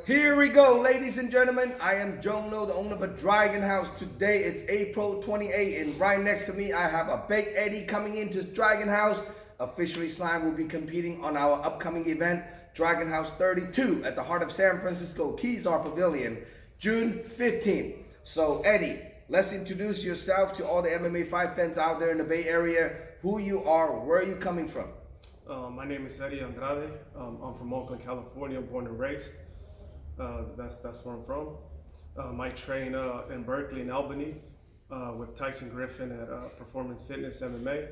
Here we go, ladies and gentlemen. I am Jono, the owner of a Dragon House. Today it's April 28, and right next to me I have a Big Eddie coming into Dragon House. Officially signed, will be competing on our upcoming event, Dragon House 32, at the heart of San Francisco Kezar Pavilion, June 15th. So Eddie, let's introduce yourself to all the MMA fight fans out there in the Bay Area. Who you are, where are you coming from? My name is Eduardo Andrade. I'm from Oakland, California, born and raised. That's where I'm from. I train in Berkeley and Albany with Tyson Griffin at Performance Fitness MMA,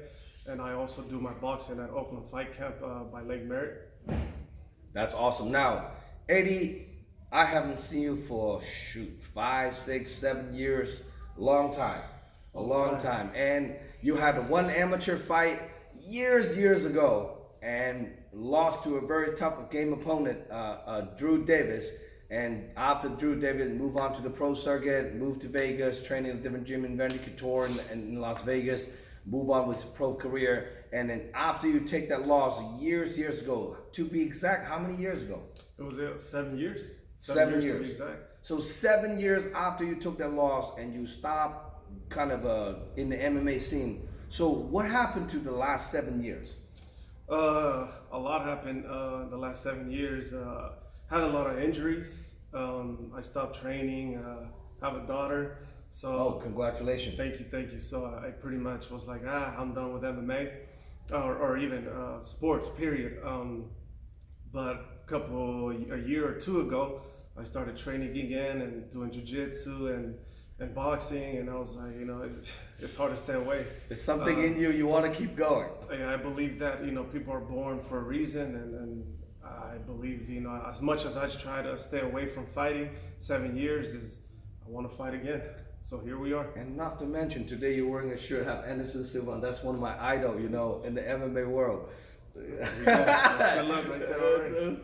and I also do my boxing at Oakland Fight Camp by Lake Merritt. That's awesome. Now, Eddie, I haven't seen you for 5, 6, 7 years, a long time. And you had one amateur fight years ago and lost to a very tough game opponent, Drew Davis. And after Drew Davis moved on to the pro circuit, moved to Vegas, training at a different gym in Venture Couture in Las Vegas, move on with his pro career. And then after you take that loss years ago, to be exact, how many years ago? It was 7 years. 7 years. To be exact. So 7 years after you took that loss and you stopped kind of in the MMA scene. So what happened to the last 7 years? A lot happened the last 7 years. Had a lot of injuries. I stopped training. Have a daughter. So congratulations! Thank you. So I pretty much was like, I'm done with MMA, or even sports. Period. But a year or two ago, I started training again and doing jiu-jitsu and boxing, and I was like, it's hard to stay away. There's something in you want to keep going. I believe that people are born for a reason, and I believe as much as I try to stay away from fighting, 7 years is I want to fight again. So here we are. And not to mention, today you're wearing a shirt have Anderson Silva, and that's one of my idols, in the MMA world. That's good luck right there.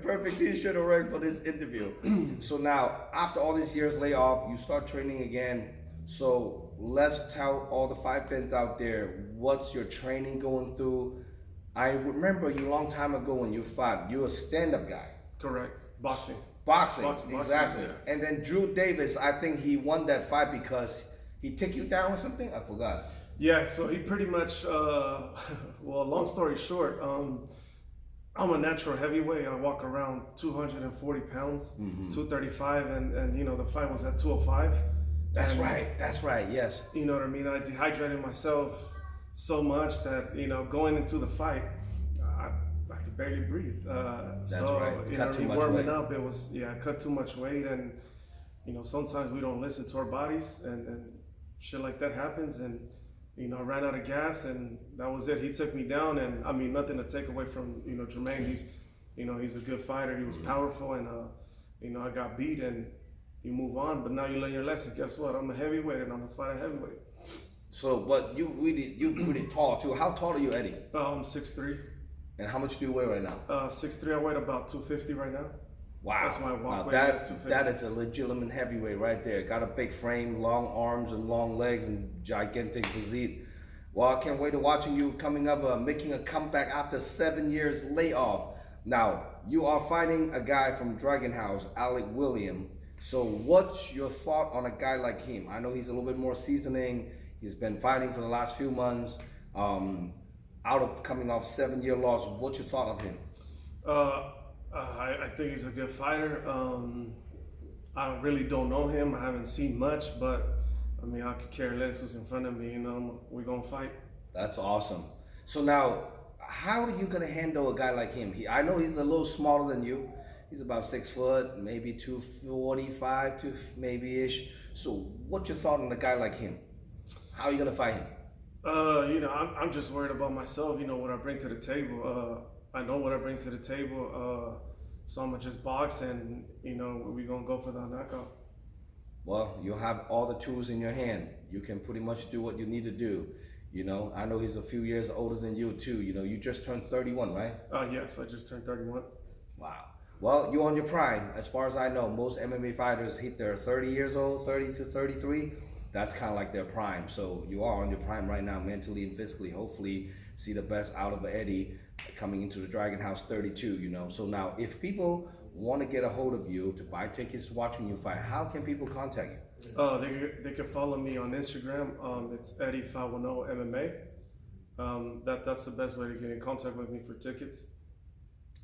Perfect t-shirt wearing for this interview. So now, after all these years layoff, you start training again. So let's tell all the fight fans out there, what's your training going through? I remember you a long time ago when you fought. You're a stand-up guy. Correct. Boxing, exactly. Yeah. And then Drew Davis, I think he won that fight because he took you down or something? I forgot. Yeah, so he pretty much, long story short, I'm a natural heavyweight. I walk around 240 pounds, 235, and the fight was at 205. That's right, yes. You know what I mean? I dehydrated myself so much that, going into the fight, I could barely breathe. That's right. Cut too much warming weight. up, it was, I cut too much weight, and, sometimes we don't listen to our bodies, and shit like that happens, and, I ran out of gas, and that was it. He took me down, and I mean, nothing to take away from, Jermaine. He's a good fighter. He was powerful, and, I got beat, and you move on, but now you learn your lesson. Guess what? I'm a heavyweight, and I'm a fighter heavyweight. So, but you pretty tall too. How tall are you, Eddie? I'm 6'3". And how much do you weigh right now? 6'3". I weigh about 250 right now. Wow. That's my walk weight. That is a legitimate heavyweight right there. Got a big frame, long arms and long legs and gigantic physique. Well, I can't wait to watching you coming up, making a comeback after 7 years layoff. Now, you are fighting a guy from Dragon House, Alec William. So what's your thought on a guy like him? I know he's a little bit more seasoning. He's been fighting for the last few months. Out of coming off 7-year loss, what's your thought of him? I think he's a good fighter. I really don't know him. I haven't seen much, but I mean, I could care less who's in front of me. We're gonna fight. That's awesome. So now, how are you gonna handle a guy like him? I know he's a little smaller than you. He's about 6 foot, maybe 245 to maybe ish. So, what's your thought on a guy like him? How are you gonna fight him? I'm just worried about myself. What I bring to the table. I know what I bring to the table. So I'm gonna just box, and we're gonna go for the knockout. Well, you have all the tools in your hand. You can pretty much do what you need to do. I know he's a few years older than you too. You just turned 31, right? Yes, I just turned 31. Wow. Well, you're on your prime. As far as I know, most MMA fighters hit their 30 years old, 30 to 33. That's kind of like their prime. So you are on your prime right now, mentally and physically. Hopefully, see the best out of Eddie coming into the Dragon House 32. So now, if people want to get a hold of you to buy tickets watching you fight, how can people contact you? They can follow me on Instagram. It's Eddie510 MMA. That's the best way to get in contact with me for tickets.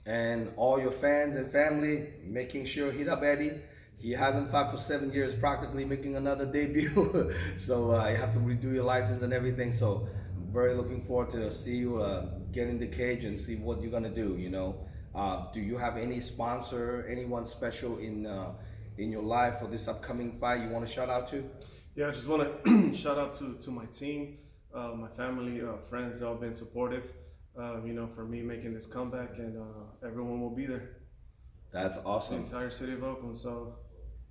And all your fans and family, making sure hit up Eddie. He hasn't fought for 7 years, practically making another debut. So you have to redo your license and everything. So I'm very looking forward to see you get in the cage and see what you're gonna do. You know, do you have any sponsor, anyone special in your life for this upcoming fight you want to shout out to? Yeah, I just want to shout out to my team, my family, friends. They've all been supportive. For me making this comeback, and everyone will be there. That's awesome. The entire city of Oakland, so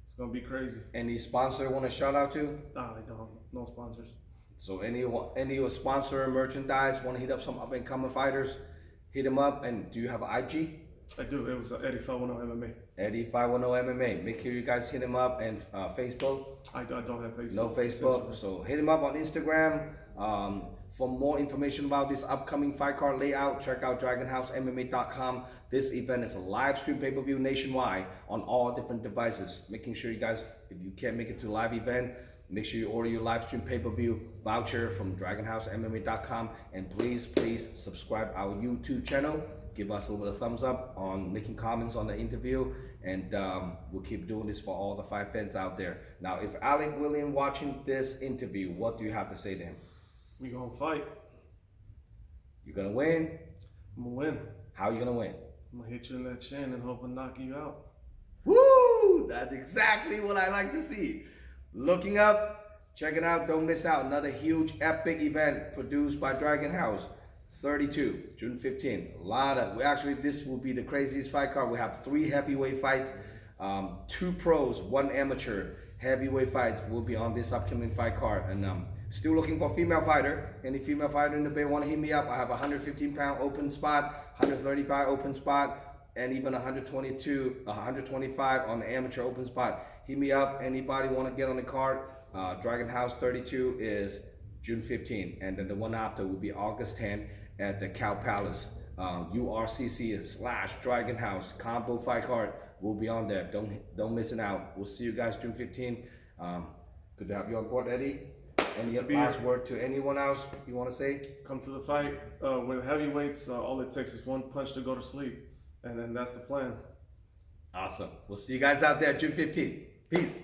it's gonna be crazy. Any sponsor want to shout out to? I don't. No sponsors. So any sponsor merchandise want to hit up some up and coming fighters, hit them up. And do you have an IG? I do. It was Eddie510 MMA. Eddie510 MMA. Make sure you guys hit him up. And Facebook? I don't have Facebook. No Facebook. So hit him up on Instagram. For more information about this upcoming fight card layout, check out DragonHouseMMA.com. This event is a live stream pay-per-view nationwide on all different devices. Making sure you guys, if you can't make it to a live event, make sure you order your live stream pay-per-view voucher from DragonHouseMMA.com. And please subscribe our YouTube channel. Give us a little bit of thumbs up on making comments on the interview. And we'll keep doing this for all the fight fans out there. Now, if Alec William watching this interview, what do you have to say to him? We gonna fight. You're gonna win? I'm gonna win. How you gonna win? I'm gonna hit you in that chin and hope I knock you out. Woo! That's exactly what I like to see. Looking up, check it out. Don't miss out. Another huge epic event produced by Dragon House. 32, June 15. This will be the craziest fight card. We have 3 heavyweight fights, 2 pros, 1 amateur. Heavyweight fights will be on this upcoming fight card. And still looking for a female fighter. Any female fighter in the Bay want to hit me up? I have a 115-pound open spot, 135 open spot, and even 125 on the amateur open spot. Hit me up. Anybody want to get on the card? Dragon House 32 is June 15, and then the one after will be August 10 at the Cow Palace. URCC/Dragon House combo fight card will be on there. Don't miss it out. We'll see you guys June 15. Good to have you on board, Eddie. Any last word to anyone else you want to say? Come to the fight. With heavyweights, all it takes is 1 punch to go to sleep, and then that's the plan. Awesome. We'll see you guys out there June 15. Peace.